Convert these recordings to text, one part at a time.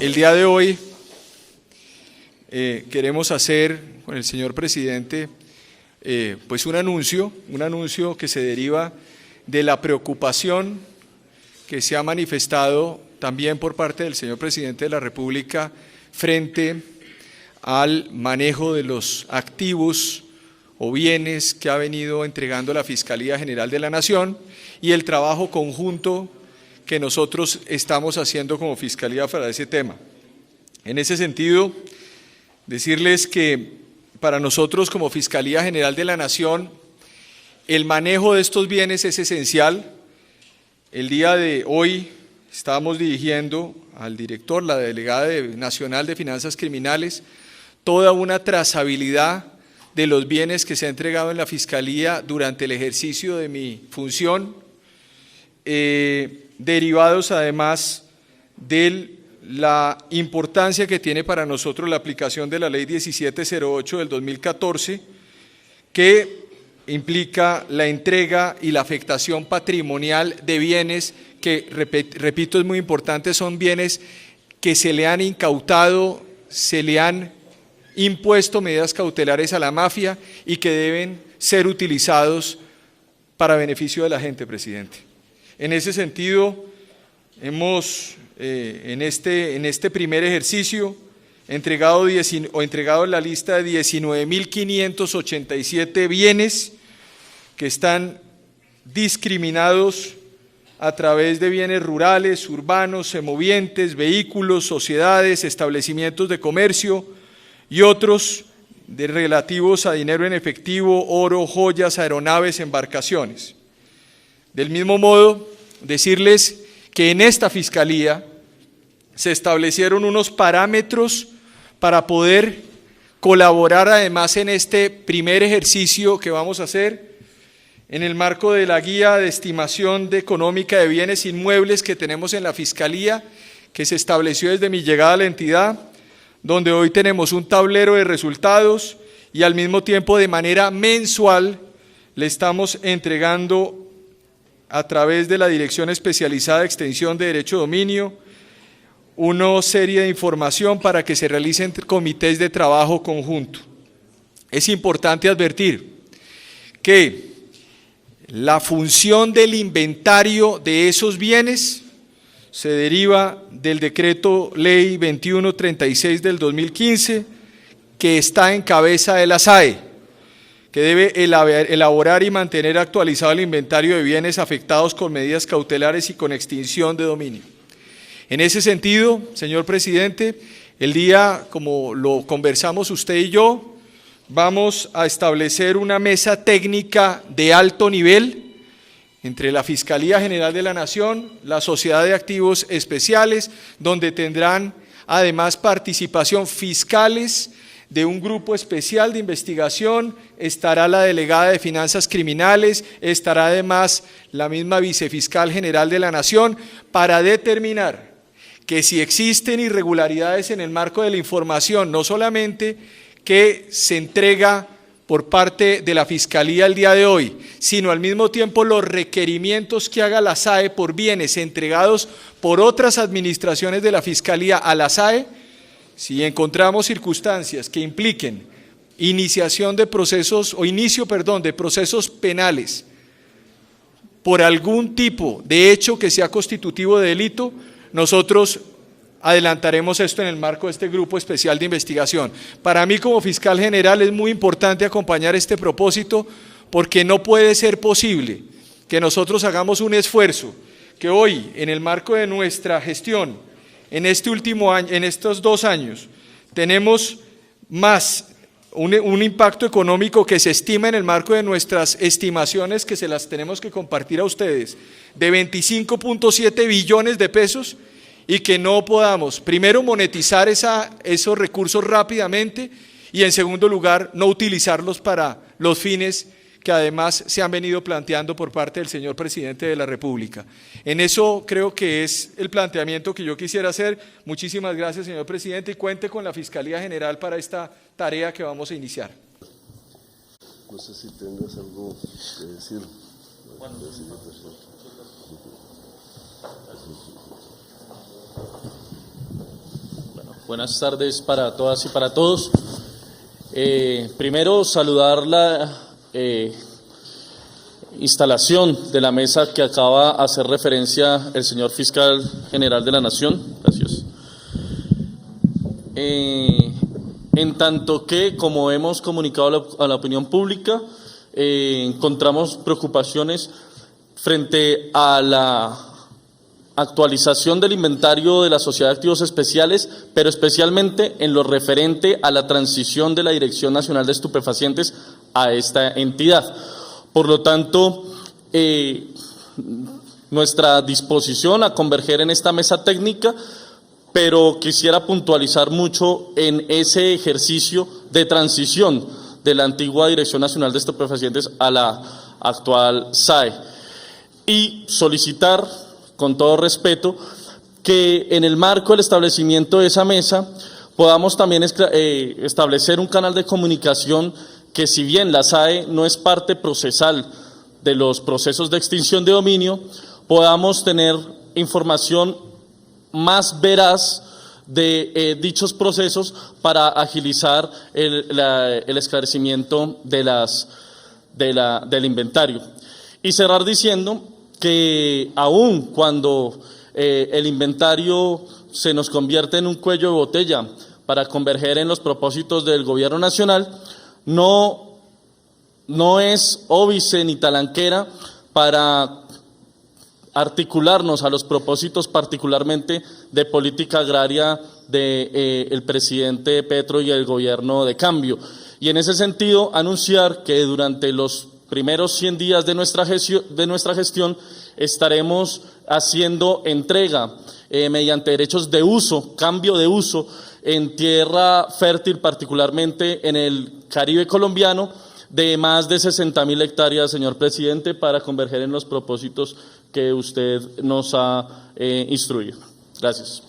El día de hoy queremos hacer con el señor presidente pues un anuncio que se deriva de la preocupación que se ha manifestado también por parte del señor presidente de la República frente al manejo de los activos o bienes que ha venido entregando la Fiscalía General de la Nación y el trabajo conjunto que nosotros estamos haciendo como Fiscalía para ese tema. En ese sentido, decirles que para nosotros como Fiscalía General de la Nación, el manejo de estos bienes es esencial. El día de hoy estábamos dirigiendo al director, la delegada nacional de Finanzas Criminales, toda una trazabilidad de los bienes que se ha entregado en la Fiscalía durante el ejercicio de mi función, derivados además de la importancia que tiene para nosotros la aplicación de la Ley 1708 del 2014, que implica la entrega y la afectación patrimonial de bienes que, repito, es muy importante, son bienes que se le han incautado, se le han impuesto medidas cautelares a la mafia y que deben ser utilizados para beneficio de la gente, presidente. En ese sentido, hemos en este primer ejercicio entregado la lista de 19.587 bienes que están discriminados a través de bienes rurales, urbanos, semovientes, vehículos, sociedades, establecimientos de comercio y otros relativos a dinero en efectivo, oro, joyas, aeronaves, embarcaciones. Del mismo modo, decirles que en esta Fiscalía se establecieron unos parámetros para poder colaborar además en este primer ejercicio que vamos a hacer en el marco de la guía de estimación económica de bienes inmuebles que tenemos en la Fiscalía, que se estableció desde mi llegada a la entidad, donde hoy tenemos un tablero de resultados y al mismo tiempo de manera mensual le estamos entregando a través de la Dirección Especializada de Extensión de Derecho de Dominio una serie de información para que se realicen comités de trabajo conjunto. Es importante advertir que la función del inventario de esos bienes se deriva del Decreto Ley 2136 del 2015, que está en cabeza de la SAE, que debe elaborar y mantener actualizado el inventario de bienes afectados con medidas cautelares y con extinción de dominio. En ese sentido, señor presidente, el día, como lo conversamos usted y yo, vamos a establecer una mesa técnica de alto nivel entre la Fiscalía General de la Nación, la Sociedad de Activos Especiales, donde tendrán además participación fiscales de un grupo especial de investigación, estará la delegada de Finanzas Criminales, estará además la misma Vicefiscal General de la Nación, para determinar que si existen irregularidades en el marco de la información, no solamente que se entrega por parte de la Fiscalía el día de hoy, sino al mismo tiempo los requerimientos que haga la SAE por bienes entregados por otras administraciones de la Fiscalía a la SAE, si encontramos circunstancias que impliquen iniciación de procesos o inicio, de procesos penales por algún tipo de hecho que sea constitutivo de delito, nosotros adelantaremos esto en el marco de este grupo especial de investigación. Para mí como fiscal general es muy importante acompañar este propósito porque no puede ser posible que nosotros hagamos un esfuerzo que hoy en el marco de nuestra gestión en este último año, en estos 2 años, tenemos más un impacto económico que se estima en el marco de nuestras estimaciones, que se las tenemos que compartir a ustedes, de 25.7 billones de pesos, y que no podamos, primero, monetizar esos recursos rápidamente y, en segundo lugar, no utilizarlos para los fines que además se han venido planteando por parte del señor presidente de la República. En eso creo que es el planteamiento que yo quisiera hacer. Muchísimas gracias, señor presidente, y cuente con la Fiscalía General para esta tarea que vamos a iniciar. No sé si tengas algo que decir. Buenas tardes para todas y para todos. Primero, saludar la instalación de la mesa que acaba de hacer referencia el señor Fiscal General de la Nación. Gracias. En tanto que, como hemos comunicado a la opinión pública, encontramos preocupaciones frente a la actualización del inventario de la Sociedad de Activos Especiales, pero especialmente en lo referente a la transición de la Dirección Nacional de Estupefacientes a esta entidad. Por lo tanto, nuestra disposición a converger en esta mesa técnica, pero quisiera puntualizar mucho en ese ejercicio de transición de la antigua Dirección Nacional de Estupefacientes a la actual SAE y solicitar, con todo respeto, que en el marco del establecimiento de esa mesa podamos también establecer un canal de comunicación que, si bien la SAE no es parte procesal de los procesos de extinción de dominio, podamos tener información más veraz de dichos procesos para agilizar el esclarecimiento del inventario. Y cerrar diciendo que aun cuando el inventario se nos convierte en un cuello de botella para converger en los propósitos del Gobierno Nacional, no es óbice ni talanquera para articularnos a los propósitos particularmente de política agraria del presidente Petro y el Gobierno de Cambio. Y en ese sentido, anunciar que durante los primeros 100 días de nuestra gestión estaremos haciendo entrega mediante derechos de uso, cambio de uso en tierra fértil, particularmente en el Caribe colombiano, de más de 60.000 hectáreas, señor presidente, para converger en los propósitos que usted nos ha instruido. Gracias.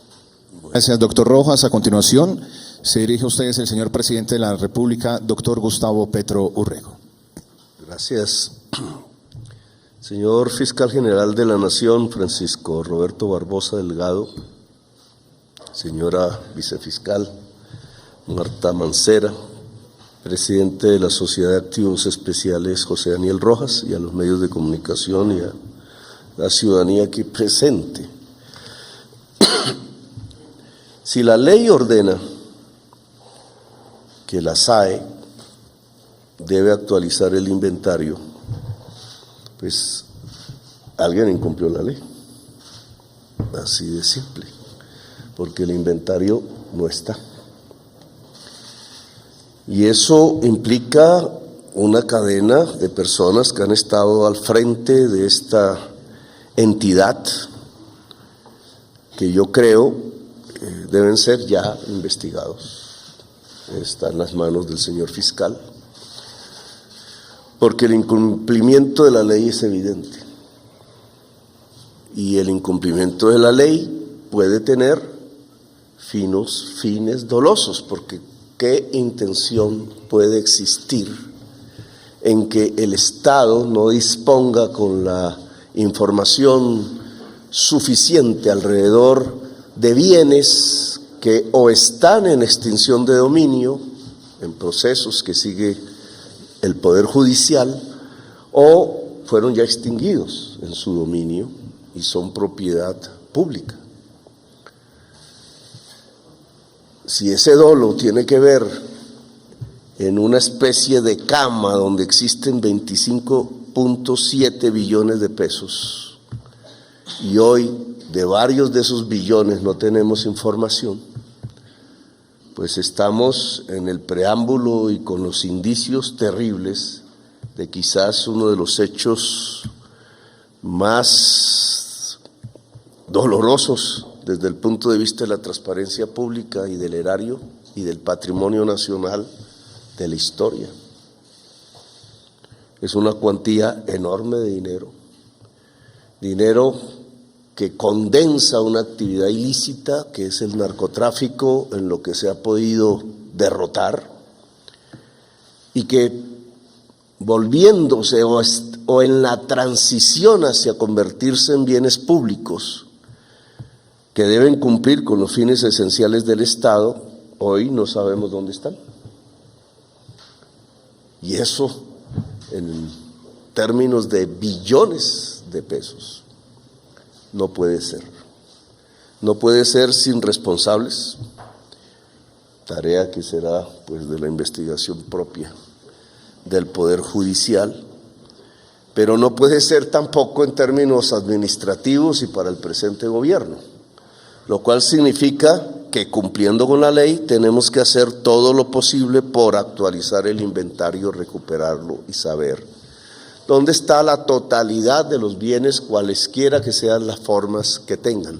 Gracias, doctor Rojas. A continuación, se dirige a ustedes el señor presidente de la República, doctor Gustavo Petro Urrego. Gracias. Señor Fiscal General de la Nación, Francisco Roberto Barbosa Delgado, señora Vicefiscal Marta Mancera, presidente de la Sociedad de Activos Especiales José Daniel Rojas, y a los medios de comunicación y a la ciudadanía aquí presente. Si la ley ordena que la SAE debe actualizar el inventario, pues alguien incumplió la ley, así de simple, porque el inventario no está. Y eso implica una cadena de personas que han estado al frente de esta entidad, que yo creo deben ser ya investigados. Está en las manos del señor fiscal, porque el incumplimiento de la ley es evidente, y el incumplimiento de la ley puede tener fines dolosos, porque ¿qué intención puede existir en que el Estado no disponga con la información suficiente alrededor de bienes que o están en extinción de dominio, en procesos que sigue el Poder Judicial, o fueron ya extinguidos en su dominio y son propiedad pública? Si ese dolo tiene que ver en una especie de cama donde existen 25.7 billones de pesos, y hoy de varios de esos billones no tenemos información, pues estamos en el preámbulo y con los indicios terribles de quizás uno de los hechos más dolorosos desde el punto de vista de la transparencia pública y del erario y del patrimonio nacional de la historia. Es una cuantía enorme de dinero que condensa una actividad ilícita que es el narcotráfico, en lo que se ha podido derrotar, y que volviéndose o en la transición hacia convertirse en bienes públicos, que deben cumplir con los fines esenciales del Estado, hoy no sabemos dónde están. Y eso en términos de billones de pesos no puede ser. No puede ser sin responsables, tarea que será pues de la investigación propia del Poder Judicial, pero no puede ser tampoco en términos administrativos y para el presente gobierno, lo cual significa que cumpliendo con la ley tenemos que hacer todo lo posible por actualizar el inventario, recuperarlo y saber dónde está la totalidad de los bienes, cualesquiera que sean las formas que tengan.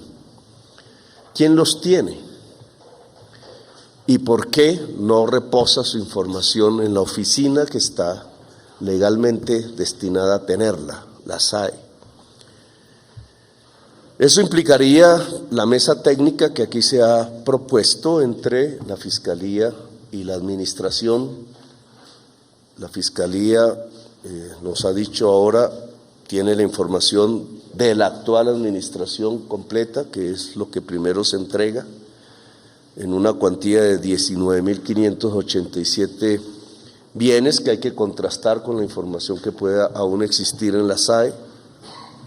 ¿Quién los tiene? ¿Y por qué no reposa su información en la oficina que está legalmente destinada a tenerla, la SAE? Eso implicaría la mesa técnica que aquí se ha propuesto entre la Fiscalía y la Administración. La Fiscalía nos ha dicho ahora, tiene la información de la actual administración completa, que es lo que primero se entrega, en una cuantía de 19.587 bienes que hay que contrastar con la información que pueda aún existir en la SAE,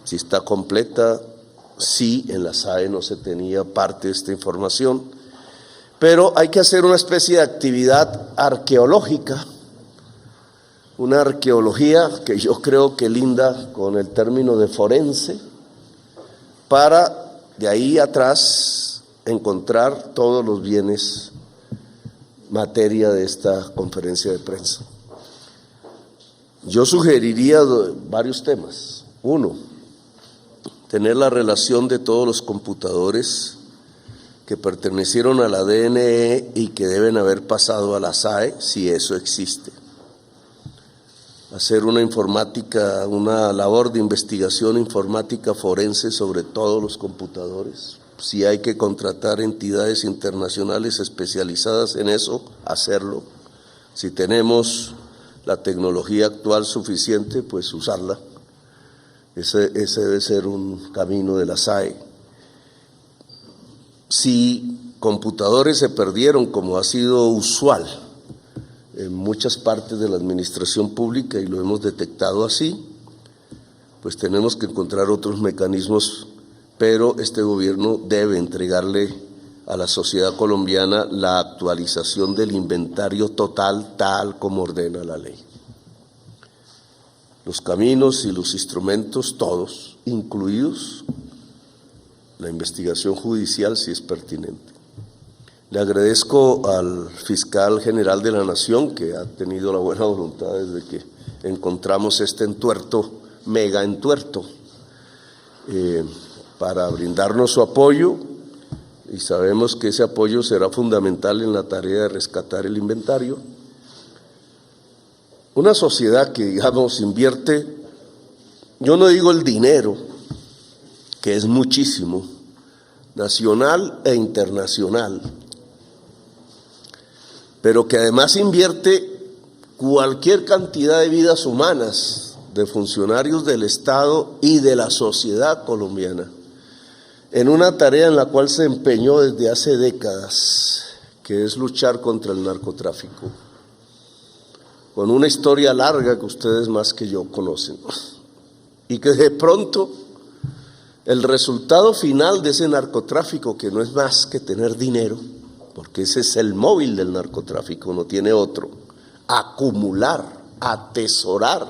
si está completa, si en la SAE no se tenía parte de esta información, pero hay que hacer una especie de actividad arqueológica, una arqueología que yo creo que linda con el término de forense, para de ahí atrás encontrar todos los bienes materia de esta conferencia de prensa. Yo sugeriría varios temas. Uno, tener la relación de todos los computadores que pertenecieron a la DNE y que deben haber pasado a la SAE, si eso existe. Hacer una informática, una labor de investigación informática forense sobre todos los computadores. Si hay que contratar entidades internacionales especializadas en eso, hacerlo. Si tenemos la tecnología actual suficiente, pues usarla. Ese debe ser un camino de la SAE. Si computadores se perdieron, como ha sido usual en muchas partes de la administración pública y lo hemos detectado así, pues tenemos que encontrar otros mecanismos, pero este gobierno debe entregarle a la sociedad colombiana la actualización del inventario total tal como ordena la ley. Los caminos y los instrumentos, todos, incluidos la investigación judicial si es pertinente. Le agradezco al fiscal general de la Nación que ha tenido la buena voluntad desde que encontramos este entuerto, mega entuerto, para brindarnos su apoyo, y sabemos que ese apoyo será fundamental en la tarea de rescatar el inventario. Una sociedad que, digamos, invierte, yo no digo el dinero, que es muchísimo, nacional e internacional, pero que además invierte cualquier cantidad de vidas humanas de funcionarios del Estado y de la sociedad colombiana en una tarea en la cual se empeñó desde hace décadas, que es luchar contra el narcotráfico, con una historia larga que ustedes más que yo conocen, y que de pronto el resultado final de ese narcotráfico, que no es más que tener dinero, porque ese es el móvil del narcotráfico, no tiene otro, acumular, atesorar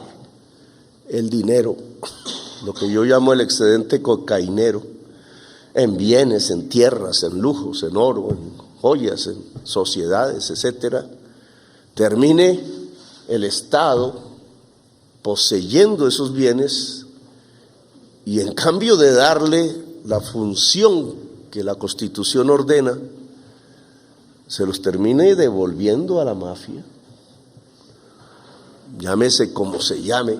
el dinero, lo que yo llamo el excedente cocainero, en bienes, en tierras, en lujos, en oro, en joyas, en sociedades, etcétera, termine el Estado poseyendo esos bienes y en cambio de darle la función que la Constitución ordena, se los termine devolviendo a la mafia, llámese como se llame,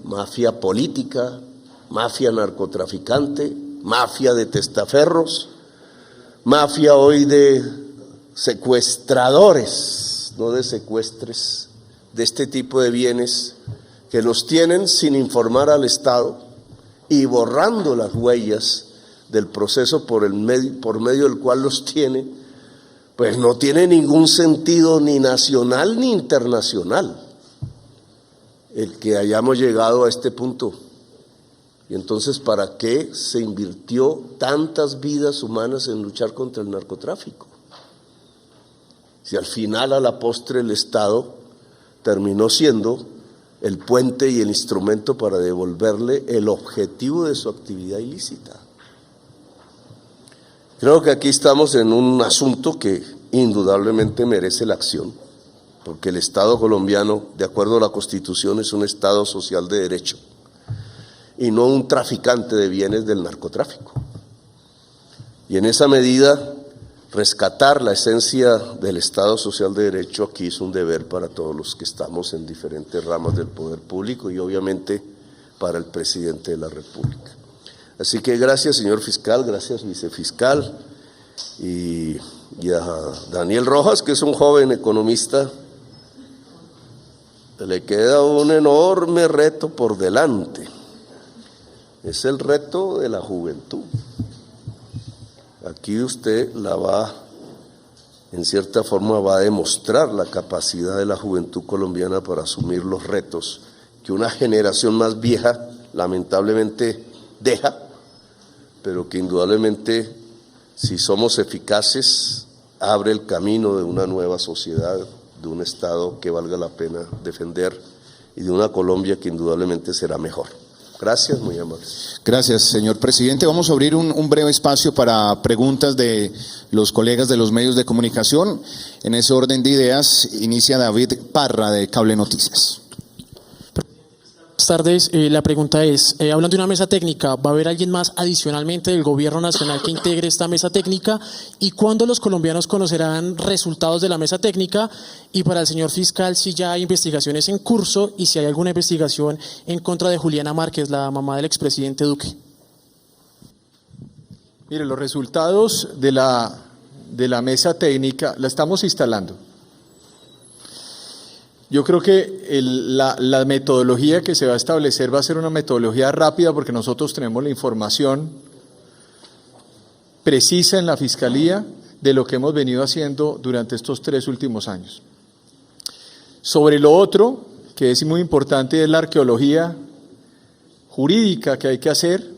mafia política, mafia narcotraficante, mafia de testaferros, mafia hoy de secuestradores, no de secuestres, de este tipo de bienes que los tienen sin informar al Estado y borrando las huellas del proceso por medio del cual los tiene, pues no tiene ningún sentido ni nacional ni internacional el que hayamos llegado a este punto. Y entonces, ¿para qué se invirtió tantas vidas humanas en luchar contra el narcotráfico? Si al final, a la postre, el Estado terminó siendo el puente y el instrumento para devolverle el objetivo de su actividad ilícita. Creo que aquí estamos en un asunto que indudablemente merece la acción, porque el Estado colombiano, de acuerdo a la Constitución, es un Estado social de derecho y no un traficante de bienes del narcotráfico. Y en esa medida, rescatar la esencia del Estado social de derecho aquí es un deber para todos los que estamos en diferentes ramas del poder público y obviamente para el presidente de la República. Así que gracias, señor fiscal, gracias, vicefiscal, y a Daniel Rojas, que es un joven economista. Le queda un enorme reto por delante. Es el reto de la juventud. Aquí usted en cierta forma va a demostrar la capacidad de la juventud colombiana para asumir los retos que una generación más vieja lamentablemente deja, pero que indudablemente, si somos eficaces, abre el camino de una nueva sociedad, de un Estado que valga la pena defender y de una Colombia que indudablemente será mejor. Gracias, muy amable. Gracias, señor presidente. Vamos a abrir un breve espacio para preguntas de los colegas de los medios de comunicación. En ese orden de ideas, inicia David Parra, de Cable Noticias. Buenas tardes, la pregunta es, hablando de una mesa técnica, ¿va a haber alguien más adicionalmente del gobierno nacional que integre esta mesa técnica? ¿Y cuándo los colombianos conocerán resultados de la mesa técnica? Y para el señor fiscal, si ya hay investigaciones en curso y si hay alguna investigación en contra de Juliana Márquez, la mamá del expresidente Duque. Mire, los resultados de la mesa técnica la estamos instalando. Yo creo que la metodología que se va a establecer va a ser una metodología rápida, porque nosotros tenemos la información precisa en la Fiscalía de lo que hemos venido haciendo durante estos 3 últimos años. Sobre lo otro, que es muy importante, es la arqueología jurídica que hay que hacer.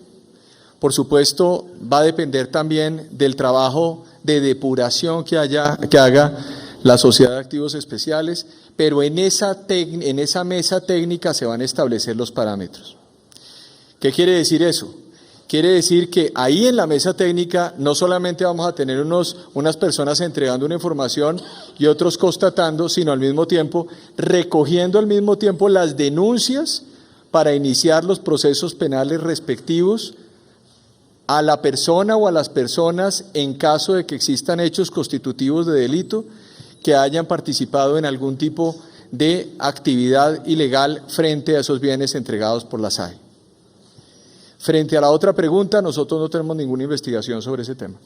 Por supuesto, va a depender también del trabajo de depuración que haga la Sociedad de Activos Especiales, pero en esa mesa técnica se van a establecer los parámetros. ¿Qué quiere decir eso? Quiere decir que ahí en la mesa técnica no solamente vamos a tener unas personas entregando una información y otros constatando, sino al mismo tiempo recogiendo al mismo tiempo las denuncias para iniciar los procesos penales respectivos a la persona o a las personas en caso de que existan hechos constitutivos de delito que hayan participado en algún tipo de actividad ilegal frente a esos bienes entregados por la SAE. Frente a la otra pregunta, nosotros no tenemos ninguna investigación sobre ese tema.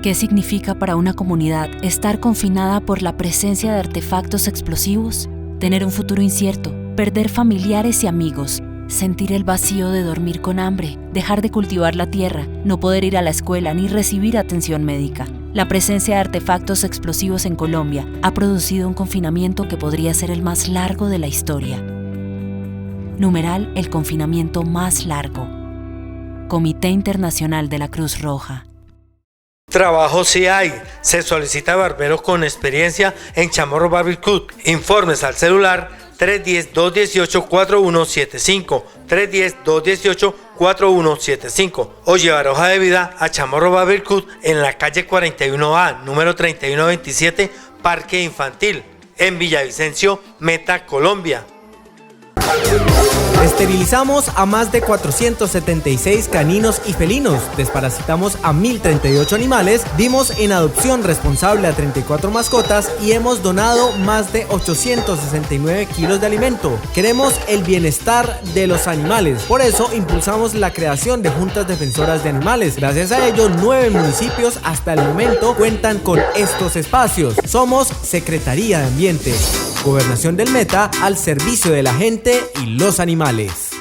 ¿Qué significa para una comunidad estar confinada por la presencia de artefactos explosivos? Tener un futuro incierto, perder familiares y amigos, sentir el vacío de dormir con hambre, dejar de cultivar la tierra, no poder ir a la escuela ni recibir atención médica. La presencia de artefactos explosivos en Colombia ha producido un confinamiento que podría ser el más largo de la historia. Numeral, el confinamiento más largo. Comité Internacional de la Cruz Roja. Trabajo sí hay. Se solicita barbero con experiencia en Chamorro Barbecue. Informes al celular 310-218-4175, 310-218-4175, o llevar hoja de vida a Chamorro Barbecue en la calle 41A, número 3127, Parque Infantil, en Villavicencio, Meta, Colombia. Esterilizamos a más de 476 caninos y felinos, desparasitamos a 1038 animales, dimos en adopción responsable a 34 mascotas y hemos donado más de 869 kilos de alimento. Queremos el bienestar de los animales, por eso impulsamos la creación de juntas defensoras de animales. Gracias a ello, 9 municipios hasta el momento cuentan con estos espacios. Somos Secretaría de Ambiente. Gobernación del Meta al servicio de la gente y los animales.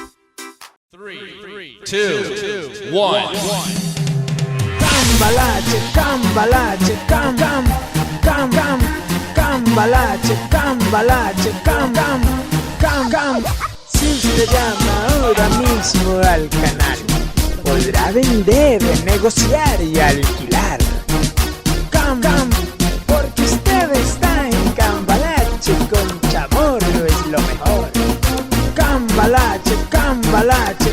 3, 2, 1. Cambalache, cambalache, cambalache, cambalache, Si usted llama ahora mismo al canal, podrá vender, negociar y alquilar. Porque usted está en Cambalache, con Chamorro es lo mejor. Cambalache, cambalache,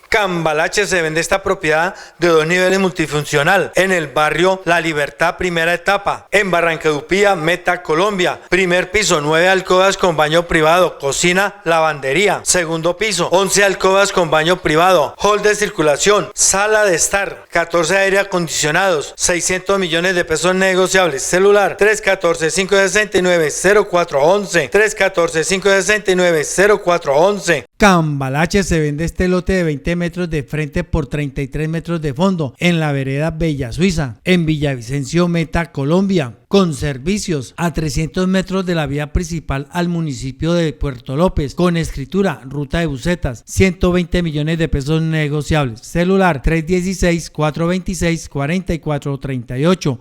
Cambalache se vende esta propiedad de 2 niveles multifuncional en el barrio La Libertad, primera etapa, en Barranquilla, Meta, Colombia. Primer piso, 9 alcobas con baño privado, cocina, lavandería. Segundo piso, 11 alcobas con baño privado, hall de circulación, sala de estar, 14 aire acondicionados, 600 millones de pesos negociables. Celular 314-569-0411, 314-569-0411. Cambalache se vende este lote de 20 metros de frente por 33 metros de fondo en la vereda Bella Suiza, en Villavicencio, Meta, Colombia, con servicios a 300 metros de la vía principal al municipio de Puerto López, con escritura, ruta de busetas, 120 millones de pesos negociables. Celular 316-426-4438,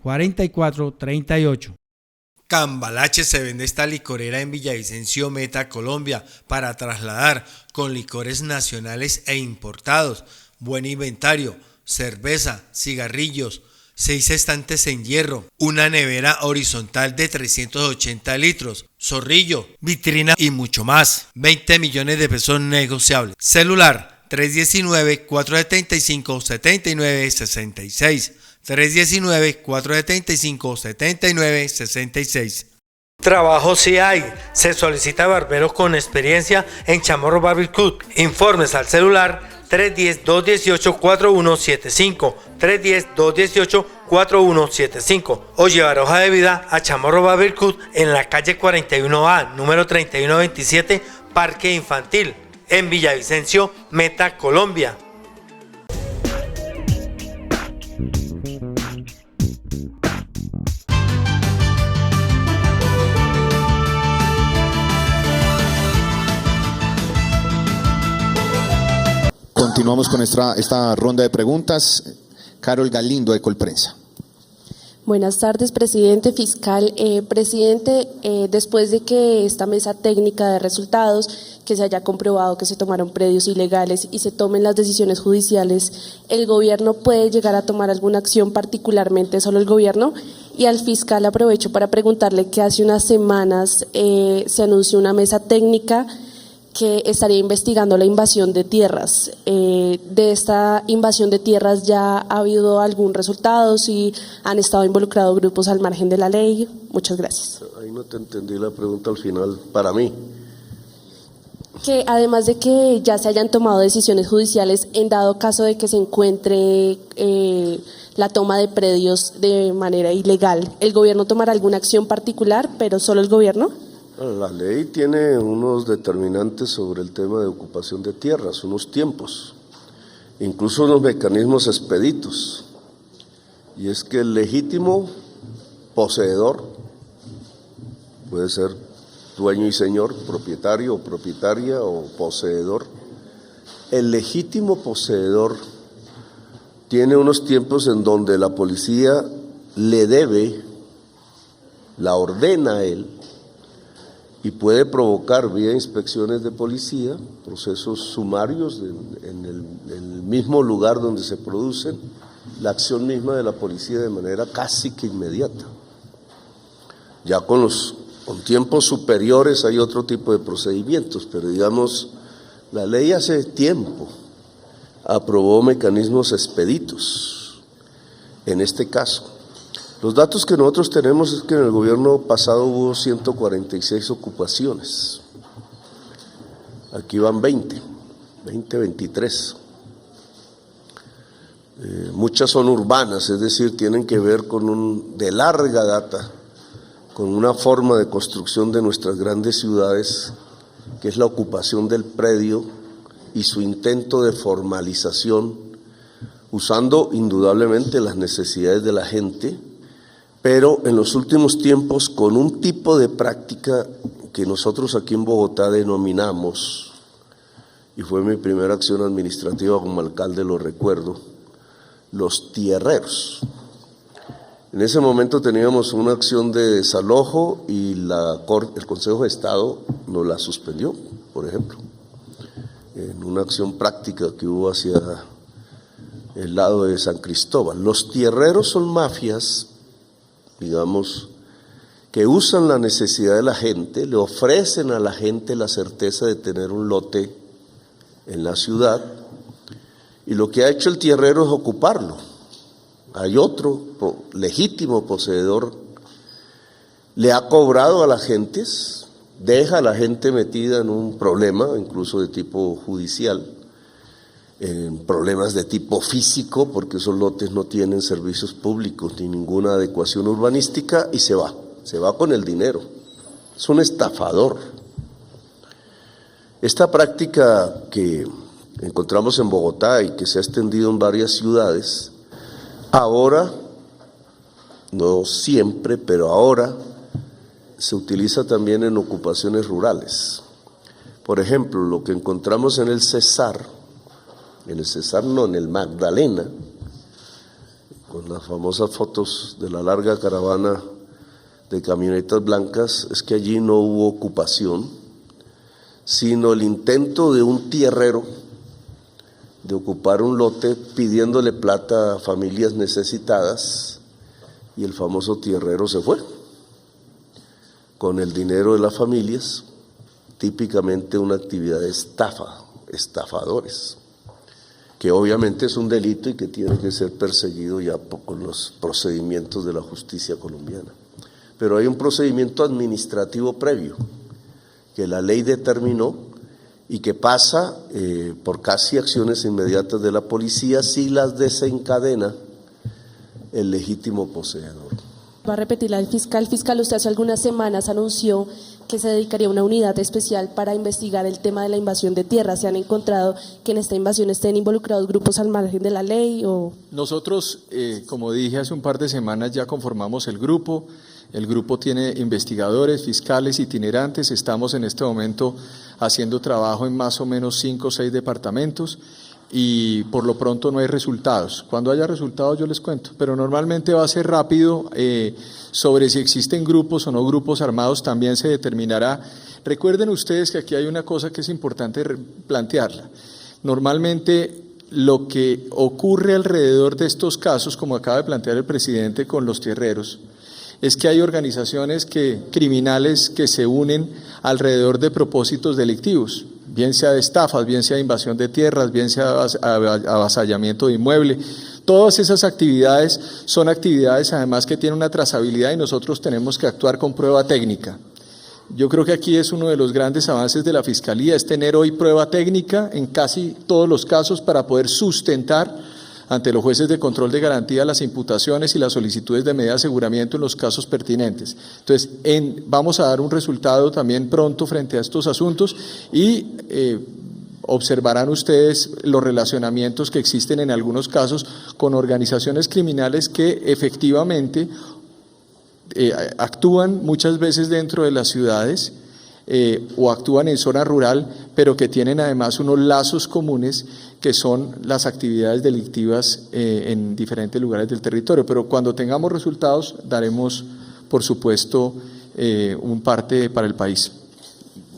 316-426-4438. Cambalache se vende esta licorera en Villavicencio, Meta, Colombia, para trasladar con licores nacionales e importados, buen inventario, cerveza, cigarrillos, 6 estantes en hierro, una nevera horizontal de 380 litros, zorrillo, vitrina y mucho más. 20 millones de pesos negociables. Celular 319-475-7966. 319-475-7966. Trabajo sí hay. Se solicita barberos con experiencia en Chamorro Barbecue. Informes al celular 310-218-4175, 310-218-4175 o llevar hoja de vida a Chamorro Barbecue en la calle 41A, número 3127, Parque Infantil, en Villavicencio, Meta, Colombia. Continuamos con esta ronda de preguntas. Carol Galindo, de Colprensa. Buenas tardes, presidente, fiscal. Presidente, después de que esta mesa técnica de resultados, que se haya comprobado que se tomaron predios ilegales y se tomen las decisiones judiciales, ¿el gobierno puede llegar a tomar alguna acción, particularmente solo el gobierno? Y al fiscal aprovecho para preguntarle que hace unas semanas se anunció una mesa técnica que estaría investigando la invasión de tierras. De esta invasión de tierras, ¿ya ha habido algún resultado? ¿Si han estado involucrados grupos al margen de la ley? Muchas gracias. Ahí no te entendí la pregunta al final, para mí. Que además de que ya se hayan tomado decisiones judiciales, en dado caso de que se encuentre la toma de predios de manera ilegal, ¿el gobierno tomará alguna acción particular, pero solo el gobierno? La ley tiene unos determinantes sobre el tema de ocupación de tierras, unos tiempos, incluso unos mecanismos expeditos. Y es que el legítimo poseedor puede ser dueño y señor, propietario o propietaria o poseedor. El legítimo poseedor tiene unos tiempos en donde la policía le debe, la ordena a él, y puede provocar vía inspecciones de policía, procesos sumarios en el mismo lugar donde se producen, la acción misma de la policía de manera casi que inmediata. Ya con tiempos superiores hay otro tipo de procedimientos, pero digamos, la ley hace tiempo aprobó mecanismos expeditos en este caso. Los datos que nosotros tenemos es que en el gobierno pasado hubo 146 ocupaciones. Aquí van 23. Muchas son urbanas, es decir, tienen que ver de larga data, con una forma de construcción de nuestras grandes ciudades, que es la ocupación del predio y su intento de formalización, usando indudablemente las necesidades de la gente, pero en los últimos tiempos con un tipo de práctica que nosotros aquí en Bogotá denominamos, y fue mi primera acción administrativa como alcalde, lo recuerdo, los tierreros. En ese momento teníamos una acción de desalojo y el Consejo de Estado nos la suspendió, por ejemplo, en una acción práctica que hubo hacia el lado de San Cristóbal. Los tierreros son mafias, digamos, que usan la necesidad de la gente, le ofrecen a la gente la certeza de tener un lote en la ciudad, y lo que ha hecho el tierrero es ocuparlo. Hay otro legítimo poseedor, le ha cobrado a las gentes, deja a la gente metida en un problema, incluso de tipo judicial, en problemas de tipo físico, porque esos lotes no tienen servicios públicos ni ninguna adecuación urbanística, y se va con el dinero. Es un estafador. Esta práctica que encontramos en Bogotá y que se ha extendido en varias ciudades, ahora, no siempre, pero ahora se utiliza también en ocupaciones rurales. Por ejemplo, lo que encontramos en el Magdalena, con las famosas fotos de la larga caravana de camionetas blancas, es que allí no hubo ocupación, sino el intento de un tierrero de ocupar un lote pidiéndole plata a familias necesitadas, y el famoso tierrero se fue con el dinero de las familias, típicamente una actividad de estafa, estafadores, que obviamente es un delito y que tiene que ser perseguido ya con los procedimientos de la justicia colombiana. Pero hay un procedimiento administrativo previo que la ley determinó y que pasa por casi acciones inmediatas de la policía si las desencadena el legítimo poseedor. Va a repetir la del fiscal. Fiscal, usted hace algunas semanas anunció que se dedicaría a una unidad especial para investigar el tema de la invasión de tierras. ¿Se han encontrado que en esta invasión estén involucrados grupos al margen de la ley? Nosotros, como dije hace un par de semanas, ya conformamos el grupo. El grupo tiene investigadores, fiscales, itinerantes. Estamos en este momento haciendo trabajo en más o menos 5 o 6 departamentos y por lo pronto no hay resultados. Cuando haya resultados yo les cuento, pero normalmente va a ser rápido. Sobre si existen grupos o no grupos armados también se determinará. Recuerden ustedes que aquí hay una cosa que es importante plantearla. Normalmente lo que ocurre alrededor de estos casos, como acaba de plantear el presidente con los tierreros, es que hay organizaciones criminales que se unen alrededor de propósitos delictivos, bien sea de estafas, bien sea de invasión de tierras, bien sea avasallamiento de inmueble. Todas esas actividades son actividades además que tienen una trazabilidad y nosotros tenemos que actuar con prueba técnica. Yo creo que aquí es uno de los grandes avances de la Fiscalía, es tener hoy prueba técnica en casi todos los casos para poder sustentar ante los jueces de control de garantía las imputaciones y las solicitudes de medida de aseguramiento en los casos pertinentes. Entonces, vamos a dar un resultado también pronto frente a estos asuntos y observarán ustedes los relacionamientos que existen en algunos casos con organizaciones criminales que efectivamente actúan muchas veces dentro de las ciudades o actúan en zona rural, pero que tienen además unos lazos comunes que son las actividades delictivas en diferentes lugares del territorio. Pero cuando tengamos resultados daremos, por supuesto, un parte para el país.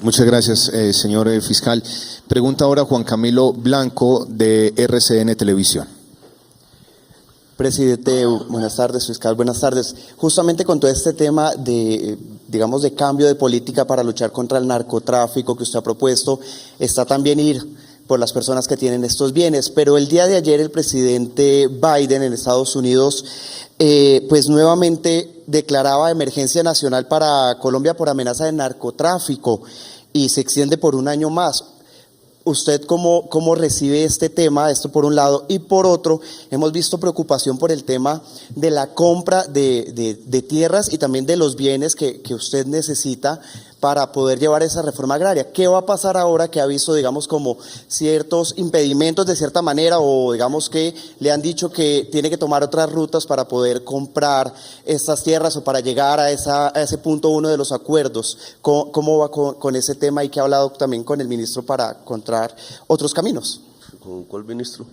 Muchas gracias, señor fiscal. Pregunta ahora Juan Camilo Blanco de RCN Televisión. Presidente, buenas tardes, fiscal, buenas tardes. Justamente con todo este tema de, digamos, de cambio de política para luchar contra el narcotráfico que usted ha propuesto, está también ir por las personas que tienen estos bienes. Pero el día de ayer el presidente Biden en Estados Unidos, pues nuevamente declaraba emergencia nacional para Colombia por amenaza de narcotráfico y se extiende por un año más. ¿Usted cómo recibe este tema? Esto por un lado. Y por otro, hemos visto preocupación por el tema de la compra de tierras y también de los bienes que usted necesita para poder llevar esa reforma agraria. ¿Qué va a pasar ahora que ha visto, digamos, como ciertos impedimentos de cierta manera, o digamos que le han dicho que tiene que tomar otras rutas para poder comprar estas tierras o para llegar a ese punto 1 de los acuerdos? ¿Cómo va con ese tema, y que ha hablado también con el ministro para encontrar otros caminos? ¿Con cuál ministro?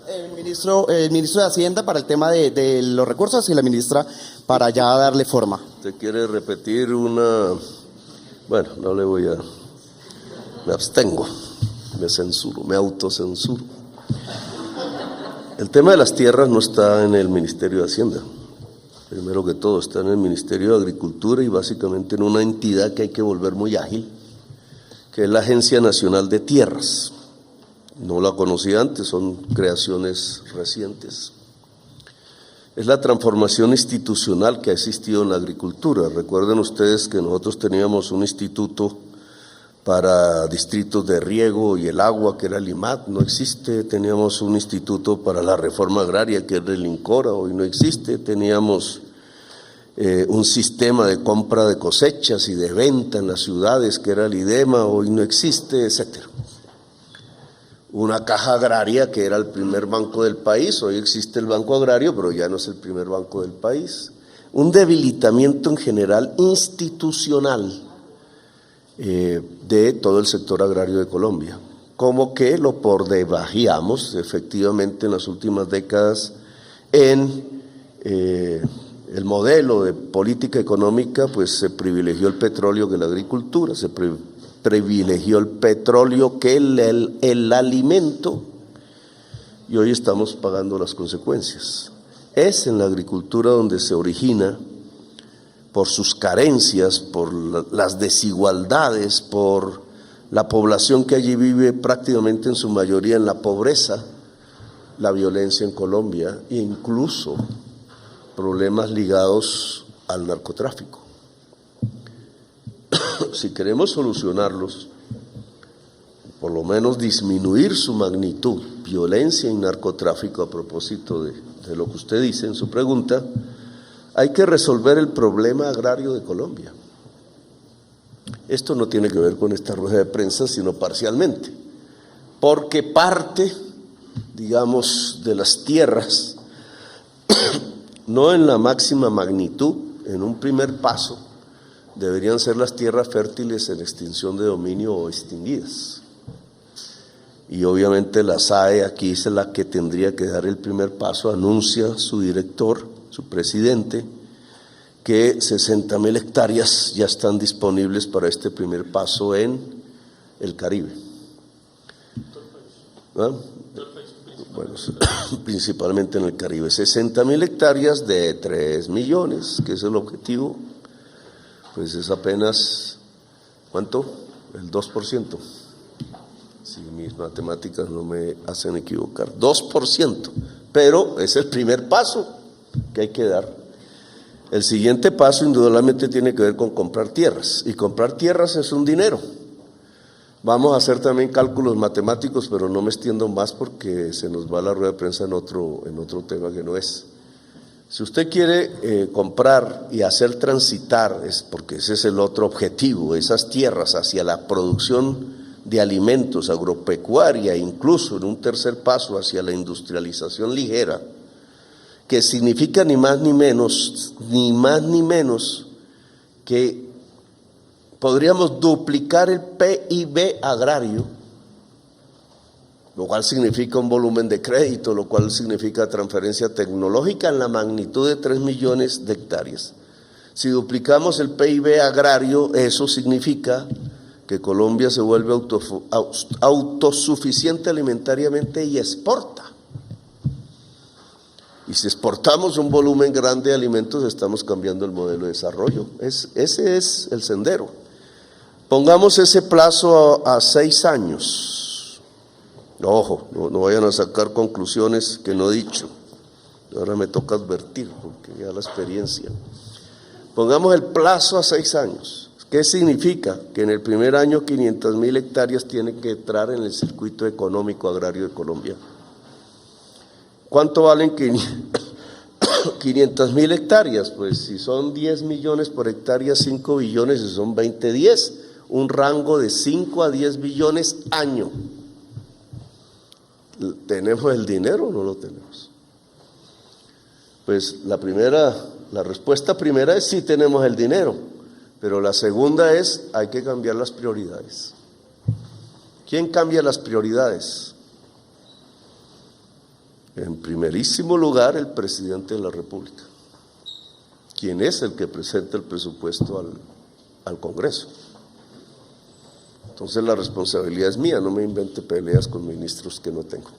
El ministro de Hacienda para el tema de los recursos, y la ministra para ya darle forma. ¿Usted quiere repetir una? Bueno, no le voy a... Me abstengo, me censuro, me autocensuro. El tema de las tierras no está en el Ministerio de Hacienda. Primero que todo, está en el Ministerio de Agricultura, y básicamente en una entidad que hay que volver muy ágil, que es la Agencia Nacional de Tierras. No la conocía antes, son creaciones recientes. Es la transformación institucional que ha existido en la agricultura. Recuerden ustedes que nosotros teníamos un instituto para distritos de riego y el agua, que era el IMAT, no existe. Teníamos un instituto para la reforma agraria, que era el INCORA, hoy no existe. Teníamos un sistema de compra de cosechas y de venta en las ciudades, que era el IDEMA, hoy no existe, etcétera. Una caja agraria, que era el primer banco del país, hoy existe el Banco Agrario, pero ya no es el primer banco del país. Un debilitamiento en general institucional de todo el sector agrario de Colombia, como que lo pordebajeamos efectivamente en las últimas décadas en el modelo de política económica. Pues se privilegió el petróleo que la agricultura, se privilegió el petróleo que el alimento, y hoy estamos pagando las consecuencias. Es en la agricultura donde se origina, por sus carencias, por las desigualdades, por la población que allí vive prácticamente en su mayoría en la pobreza, la violencia en Colombia, e incluso problemas ligados al narcotráfico. Si queremos solucionarlos, por lo menos disminuir su magnitud, violencia y narcotráfico, a propósito de lo que usted dice en su pregunta, hay que resolver el problema agrario de Colombia. Esto no tiene que ver con esta rueda de prensa, sino parcialmente, porque parte, digamos, de las tierras, no en la máxima magnitud, en un primer paso, deberían ser las tierras fértiles en extinción de dominio o extinguidas. Y obviamente la SAE aquí es la que tendría que dar el primer paso. Anuncia su director, su presidente, que 60.000 hectáreas ya están disponibles para este primer paso en el Caribe. ¿Ah? Bueno, principalmente en el Caribe. 60.000 hectáreas de 3 millones, que es el objetivo, pues es apenas, ¿cuánto? El 2%. Si mis matemáticas no me hacen equivocar, 2%, pero es el primer paso que hay que dar. El siguiente paso indudablemente tiene que ver con comprar tierras, y comprar tierras es un dinero. Vamos a hacer también cálculos matemáticos, pero no me extiendo más porque se nos va la rueda de prensa en otro tema que no es. Si usted quiere comprar y hacer transitar, es porque ese es el otro objetivo, esas tierras hacia la producción de alimentos, agropecuaria, incluso en un tercer paso hacia la industrialización ligera, que significa ni más ni menos que podríamos duplicar el PIB agrario, lo cual significa un volumen de crédito, lo cual significa transferencia tecnológica en la magnitud de 3 millones de hectáreas. Si duplicamos el PIB agrario, eso significa que Colombia se vuelve autosuficiente alimentariamente y exporta. Y si exportamos un volumen grande de alimentos, estamos cambiando el modelo de desarrollo. Ese es el sendero. Pongamos ese plazo a 6 años. Ojo, no vayan a sacar conclusiones que no he dicho. Ahora me toca advertir, porque ya la experiencia. Pongamos el plazo a 6 años. ¿Qué significa? Que en el primer año 500.000 hectáreas tienen que entrar en el circuito económico agrario de Colombia. ¿Cuánto valen 500.000 hectáreas, pues si son 10 millones por hectárea, 5 billones, y son 20, 10, un rango de 5 a 10 billones año. ¿Tenemos el dinero o no lo tenemos? Pues la respuesta primera es sí tenemos el dinero, pero la segunda es hay que cambiar las prioridades. ¿Quién cambia las prioridades? En primerísimo lugar, el presidente de la República, quien es el que presenta el presupuesto al Congreso. Entonces la responsabilidad es mía, no me invente peleas con ministros que no tengo.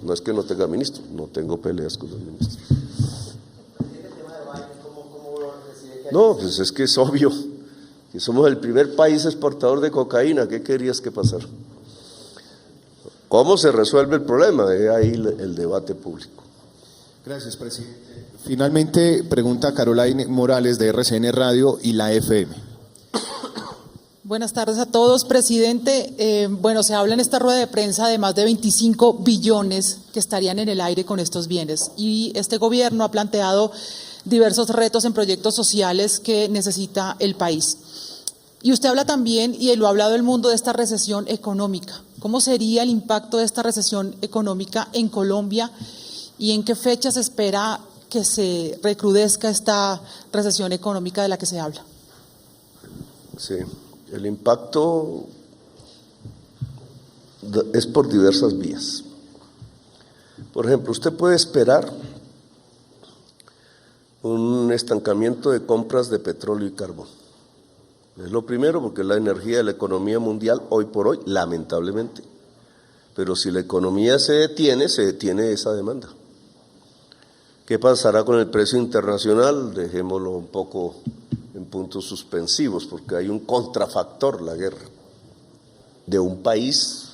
No es que no tenga ministros, no tengo peleas con los ministros. No, pues es que es obvio que somos el primer país exportador de cocaína. ¿Qué querías que pasara? ¿Cómo se resuelve el problema? Ahí el debate público. Gracias, presidente. Finalmente, pregunta Caroline Morales de RCN Radio y la FM. Buenas tardes a todos, presidente. Bueno, se habla en esta rueda de prensa de más de 25 billones que estarían en el aire con estos bienes. Y este gobierno ha planteado diversos retos en proyectos sociales que necesita el país. Y usted habla también, y lo ha hablado el mundo, de esta recesión económica. ¿Cómo sería el impacto de esta recesión económica en Colombia y en qué fecha se espera que se recrudezca esta recesión económica de la que se habla? Sí, el impacto es por diversas vías. Por ejemplo, usted puede esperar un estancamiento de compras de petróleo y carbón. Es lo primero, porque la energía de la economía mundial hoy por hoy, lamentablemente. Pero si la economía se detiene esa demanda. ¿Qué pasará con el precio internacional? Dejémoslo un poco en puntos suspensivos, porque hay un contrafactor, la guerra, de un país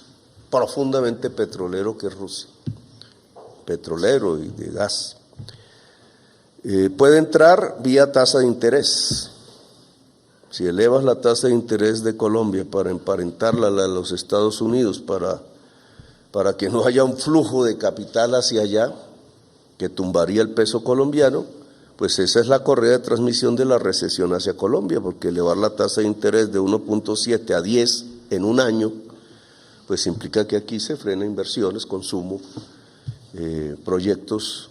profundamente petrolero que es Rusia. Petrolero y de gas. Puede entrar vía tasa de interés. Si elevas la tasa de interés de Colombia para emparentarla a la de los Estados Unidos, para que no haya un flujo de capital hacia allá, que tumbaría el peso colombiano, pues esa es la correa de transmisión de la recesión hacia Colombia, porque elevar la tasa de interés de 1.7 a 10 en un año, pues implica que aquí se frena inversiones, consumo, proyectos,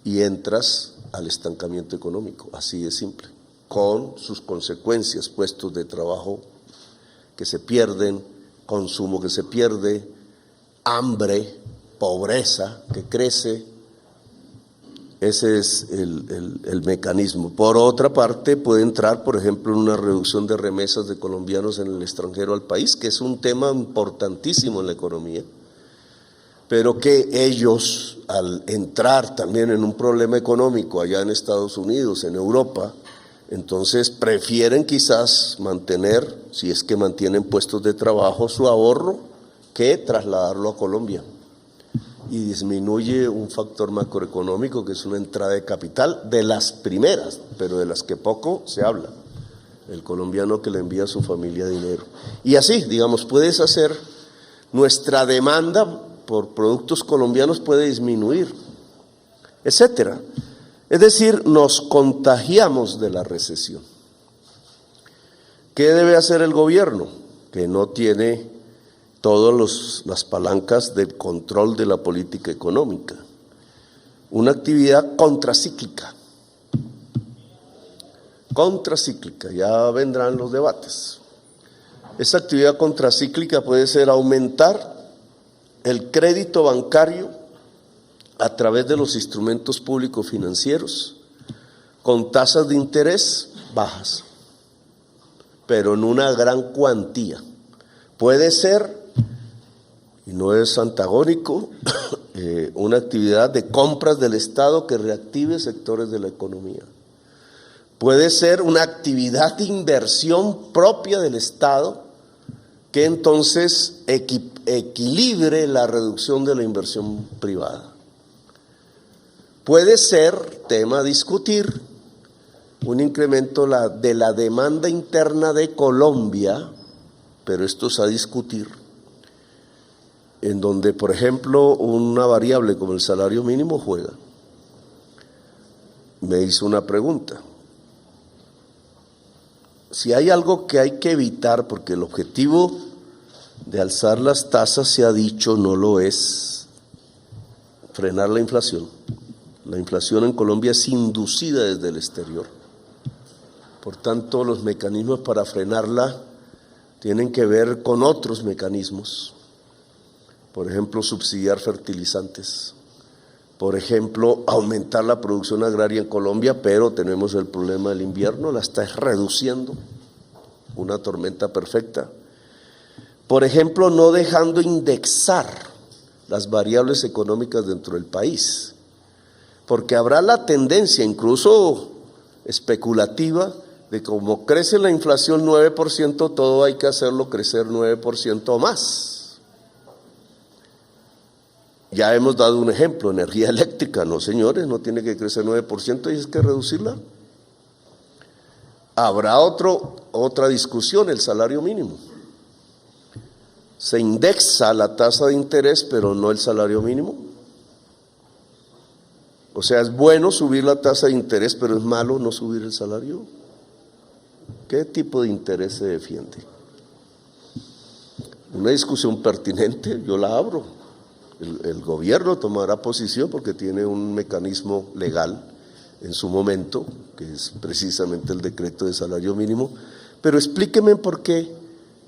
y entras al estancamiento económico, así de simple, con sus consecuencias, puestos de trabajo que se pierden, consumo que se pierde, hambre, pobreza que crece. Ese es el mecanismo. Por otra parte, puede entrar, por ejemplo, en una reducción de remesas de colombianos en el extranjero al país, que es un tema importantísimo en la economía, pero que ellos, al entrar también en un problema económico allá en Estados Unidos, en Europa, entonces prefieren quizás mantener, si es que mantienen puestos de trabajo, su ahorro, que trasladarlo a Colombia. Y disminuye un factor macroeconómico que es una entrada de capital de las primeras, pero de las que poco se habla. El colombiano que le envía a su familia dinero. Y así, digamos, puedes hacer, nuestra demanda por productos colombianos puede disminuir, etcétera. Es decir, nos contagiamos de la recesión. ¿Qué debe hacer el gobierno? Que no tiene todas las palancas de control de la política económica. Una actividad contracíclica. Contracíclica, ya vendrán los debates. Esa actividad contracíclica puede ser aumentar el crédito bancario a través de los instrumentos públicos financieros con tasas de interés bajas, pero en una gran cuantía. Puede ser, y no es antagónico, una actividad de compras del Estado que reactive sectores de la economía. Puede ser una actividad de inversión propia del Estado que entonces equilibre la reducción de la inversión privada. Puede ser, tema a discutir, un incremento de la demanda interna de Colombia, pero esto es a discutir, en donde, por ejemplo, una variable como el salario mínimo juega. me hizo una pregunta. Si hay algo que hay que evitar, porque el objetivo de alzar las tasas, se ha dicho, no lo es frenar la inflación. La inflación en Colombia es inducida desde el exterior. Por tanto, los mecanismos para frenarla tienen que ver con otros mecanismos. Por ejemplo, subsidiar fertilizantes. Por ejemplo, aumentar la producción agraria en Colombia, pero tenemos el problema del invierno, la está reduciendo, una tormenta perfecta. Por ejemplo, no dejando indexar las variables económicas dentro del país, porque habrá la tendencia, incluso especulativa, de como crece la inflación 9%, todo hay que hacerlo crecer 9% o más. Ya hemos dado un ejemplo, energía eléctrica, no señores, no tiene que crecer 9% y es que reducirla. Habrá otra discusión, el salario mínimo. Se indexa la tasa de interés, pero no el salario mínimo. O sea, es bueno subir la tasa de interés, pero es malo no subir el salario. ¿Qué tipo de interés se defiende? Una discusión pertinente, yo la abro. El gobierno tomará posición porque tiene un mecanismo legal en su momento, que es precisamente el decreto de salario mínimo, pero explíqueme por qué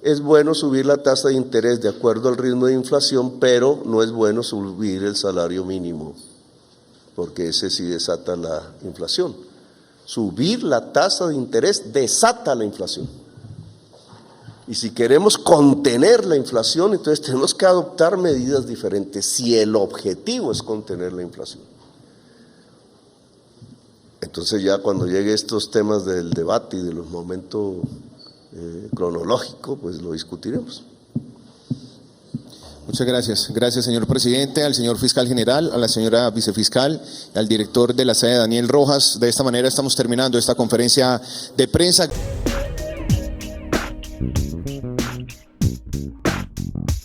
es bueno subir la tasa de interés de acuerdo al ritmo de inflación, pero no es bueno subir el salario mínimo, porque ese sí desata la inflación. Subir la tasa de interés desata la inflación. Y si queremos contener la inflación, entonces tenemos que adoptar medidas diferentes, si el objetivo es contener la inflación. Entonces ya cuando llegue estos temas del debate y de los momentos cronológicos, pues lo discutiremos. Muchas gracias. Gracias, señor presidente, al señor fiscal general, a la señora vicefiscal, al director de la sede, Daniel Rojas. De esta manera estamos terminando esta conferencia de prensa.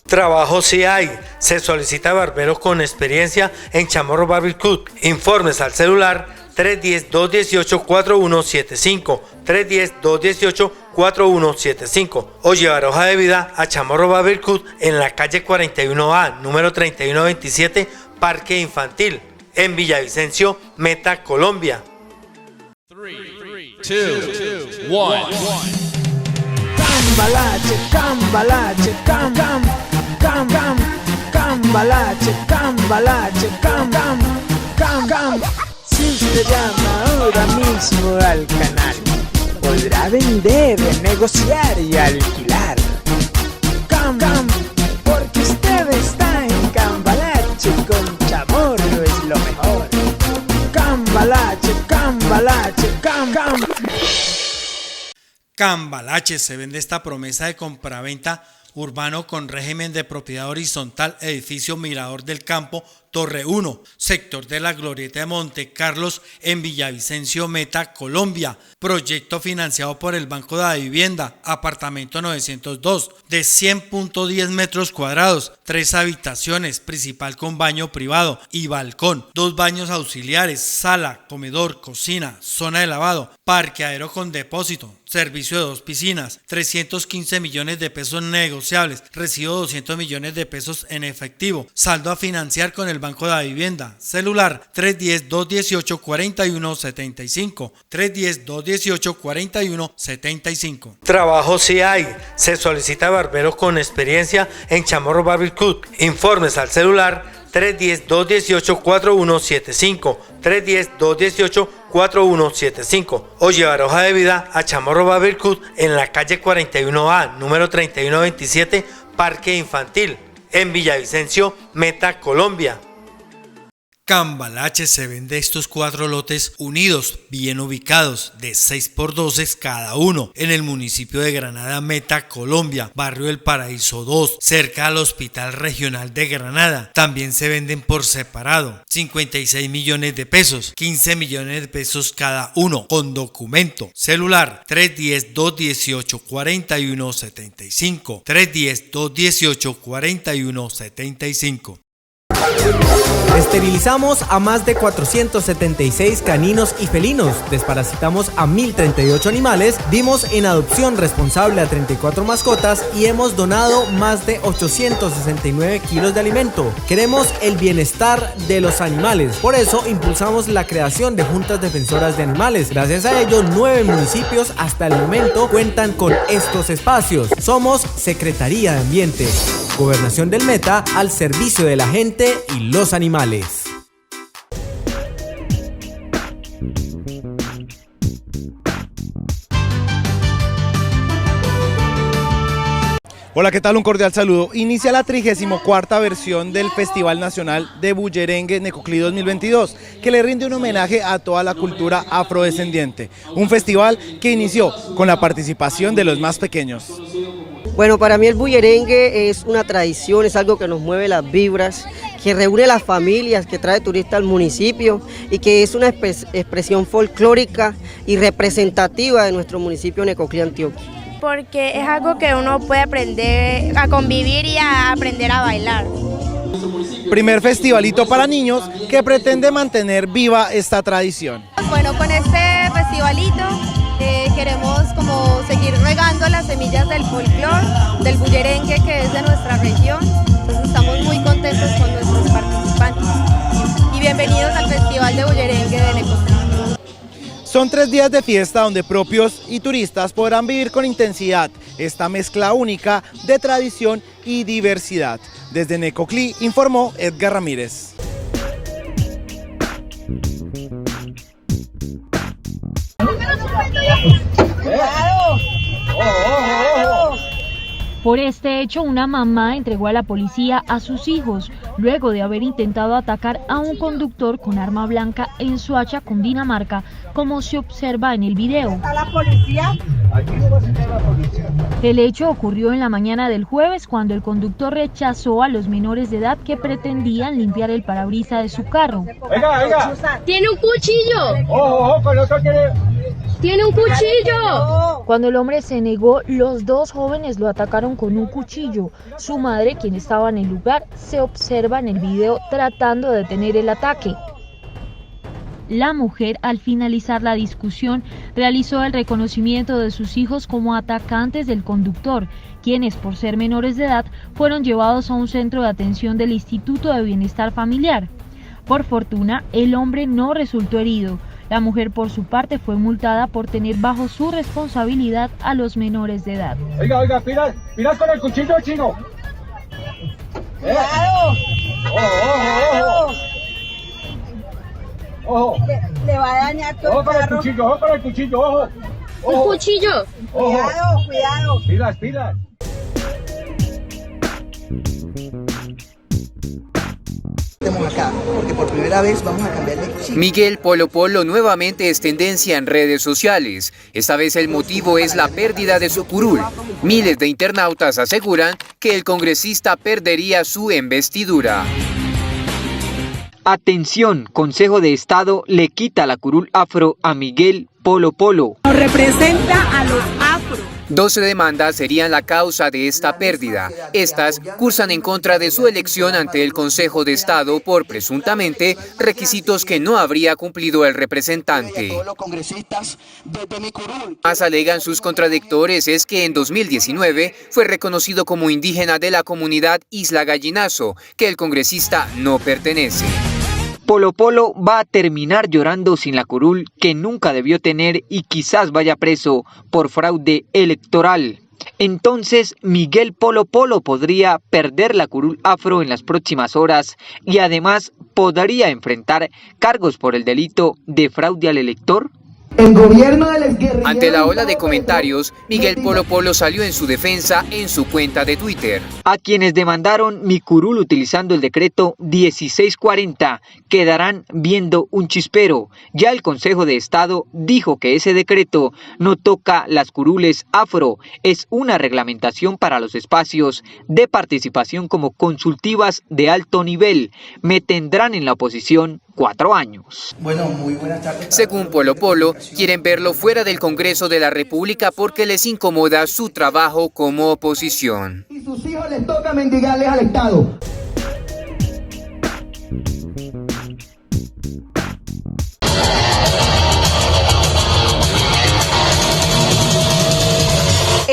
Trabajo sí hay. Se solicita barbero con experiencia en Chamorro Barber Cut. Informes al celular 310-218-4175, 310-218-4175 o llevar hoja de vida a Chamorro Barber Cut en la calle 41A, número 3127, Parque Infantil, en Villavicencio, Meta, Colombia. 3, 2, 1. Cambalache, cambalache, cambalache, cambalache, cam. Si usted llama ahora mismo al canal, podrá vender, negociar y alquilar. Porque usted está en Cambalache, con Chamorro es lo mejor. Cambalache, cambalache, Cambalache se vende esta promesa de compraventa urbano con régimen de propiedad horizontal, edificio Mirador del Campo, Torre 1, sector de la Glorieta de Monte Carlos, en Villavicencio, Meta, Colombia. Proyecto financiado por el Banco de la Vivienda, apartamento 902, de 100.10 metros cuadrados, 3 habitaciones, principal con baño privado y balcón, 2 baños auxiliares, sala, comedor, cocina, zona de lavado, parqueadero con depósito, servicio de 2 piscinas, 315 millones de pesos negociables, recibo 200 millones de pesos en efectivo, saldo a financiar con el Banco de la Vivienda, celular 310-218-4175, 310-218-4175. Trabajo sí hay. Se solicita barbero con experiencia en Chamorro Barber Cut. Informes al celular 310-218-4175, 310-218-4175 o llevar hoja de vida a Chamorro Barber Cut en la calle 41A, número 3127, Parque Infantil, en Villavicencio, Meta, Colombia. Cambalache se vende estos 4 lotes unidos, bien ubicados, de 6x12 cada uno, en el municipio de Granada, Meta, Colombia, barrio del Paraíso 2, cerca al Hospital Regional de Granada. También se venden por separado, 56 millones de pesos, 15 millones de pesos cada uno, con documento. Celular 310-218-4175, 310-218-4175. Esterilizamos a más de 476 caninos y felinos, desparasitamos a 1038 animales, dimos en adopción responsable a 34 mascotas y hemos donado más de 869 kilos de alimento. Queremos el bienestar de los animales, por eso impulsamos la creación de juntas defensoras de animales. Gracias a ello, 9 municipios hasta el momento cuentan con estos espacios. Somos Secretaría de Ambiente. Gobernación del Meta al servicio de la gente y los animales. Hola, ¿qué tal? Un cordial saludo. Inicia la 34ª versión del Festival Nacional de Bullerengue Necoclí 2022, que le rinde un homenaje a toda la cultura afrodescendiente. Un festival que inició con la participación de los más pequeños. Bueno, para mí el bullerengue es una tradición, es algo que nos mueve las vibras, que reúne las familias, que trae turistas al municipio y que es una expresión folclórica y representativa de nuestro municipio Necoclí, Antioquia. Porque es algo que uno puede aprender a convivir y a aprender a bailar. Primer festivalito para niños que pretende mantener viva esta tradición. Bueno, con este festivalito queremos como seguir regando las semillas del folclore, del bullerengue que es de nuestra región. Entonces estamos muy contentos con nuestros participantes. Y bienvenidos al Festival de Bullerengue de Necoclí. Son 3 días de fiesta donde propios y turistas podrán vivir con intensidad esta mezcla única de tradición y diversidad. Desde Necoclí informó Edgar Ramírez. Por este hecho, una mamá entregó a la policía a sus hijos, luego de haber intentado atacar a un conductor con arma blanca en Soacha, Cundinamarca, como se observa en el video. ¿Está la policía? El hecho ocurrió en la mañana del jueves, cuando el conductor rechazó a los menores de edad que pretendían limpiar el parabrisas de su carro. Oiga. ¡Tiene un cuchillo! Ojo, con otro tiene... ¡Tiene un cuchillo! Cuando el hombre se negó, los 2 jóvenes lo atacaron con un cuchillo. Su madre, quien estaba en el lugar, se observa en el video tratando de detener el ataque. La mujer, al finalizar la discusión, realizó el reconocimiento de sus hijos como atacantes del conductor, quienes, por ser menores de edad, fueron llevados a un centro de atención del Instituto de Bienestar Familiar. Por fortuna, el hombre no resultó herido. La mujer, por su parte, fue multada por tener bajo su responsabilidad a los menores de edad. Oiga, pilas con el cuchillo, chino. ¡Cuidado! ¡Ojo! Le va a dañar todo el carro. Ojo con el cuchillo, ojo. ¡Un cuchillo! Ojo. Cuidado. Pilas. Estamos acá, porque por primera vez vamos a cambiar de chip. Miguel Polo Polo nuevamente es tendencia en redes sociales. Esta vez el motivo es la pérdida de su curul. Miles de internautas aseguran que el congresista perdería su investidura. Atención, Consejo de Estado le quita la curul afro a Miguel Polo Polo. Nos representa a los afro. 12 demandas serían la causa de esta pérdida. Estas cursan en contra de su elección ante el Consejo de Estado por presuntamente requisitos que no habría cumplido el representante. Más alegan sus contradictores es que en 2019 fue reconocido como indígena de la comunidad Isla Gallinazo, que el congresista no pertenece. Polo Polo va a terminar llorando sin la curul que nunca debió tener y quizás vaya preso por fraude electoral. Entonces Miguel Polo Polo podría perder la curul afro en las próximas horas y además podría enfrentar cargos por el delito de fraude al elector. El gobierno del exguerrillero... Ante la ola de comentarios, Miguel Polo Polo salió en su defensa en su cuenta de Twitter. A quienes demandaron mi curul utilizando el decreto 1640 quedarán viendo un chispero. Ya el Consejo de Estado dijo que ese decreto no toca las curules afro, es una reglamentación para los espacios de participación como consultivas de alto nivel. Me tendrán en la oposición 4 años. Bueno, muy buenas tardes. Según Polo Polo, quieren verlo fuera del Congreso de la República porque les incomoda su trabajo como oposición. Y sus hijos les toca mendigarles al Estado.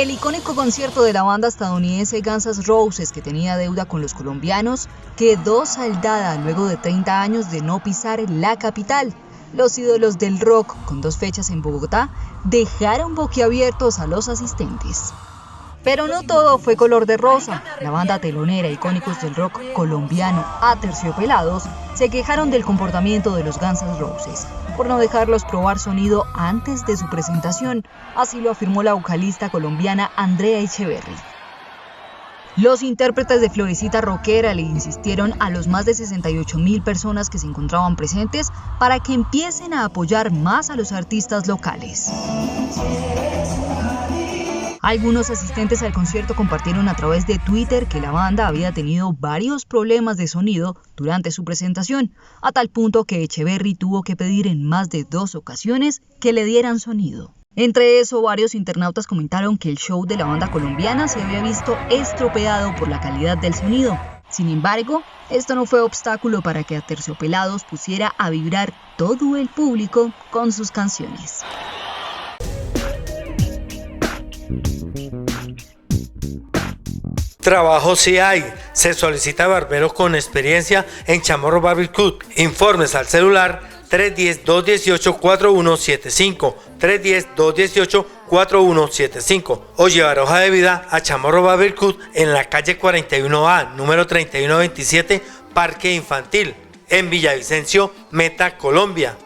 El icónico concierto de la banda estadounidense Guns N' Roses, que tenía deuda con los colombianos, quedó saldada luego de 30 años de no pisar la capital. Los ídolos del rock, con 2 fechas en Bogotá, dejaron boquiabiertos a los asistentes. Pero no todo fue color de rosa. La banda telonera icónicos del rock colombiano Aterciopelados se quejaron del comportamiento de los Guns N' Roses por no dejarlos probar sonido antes de su presentación, así lo afirmó la vocalista colombiana Andrea Echeverry. Los intérpretes de Florecita Rockera le insistieron a los más de 68.000 personas que se encontraban presentes para que empiecen a apoyar más a los artistas locales. Algunos asistentes al concierto compartieron a través de Twitter que la banda había tenido varios problemas de sonido durante su presentación, a tal punto que Echeverry tuvo que pedir en más de 2 ocasiones que le dieran sonido. Entre eso, varios internautas comentaron que el show de la banda colombiana se había visto estropeado por la calidad del sonido. Sin embargo, esto no fue obstáculo para que Aterciopelados pusiera a vibrar todo el público con sus canciones. Trabajo sí hay. Se solicita barbero con experiencia en Chamorro Barbecue. Informes al celular 310-218-4175, 310-218-4175 o llevar hoja de vida a Chamorro Barbecue en la calle 41A, número 3127, Parque Infantil, en Villavicencio, Meta, Colombia.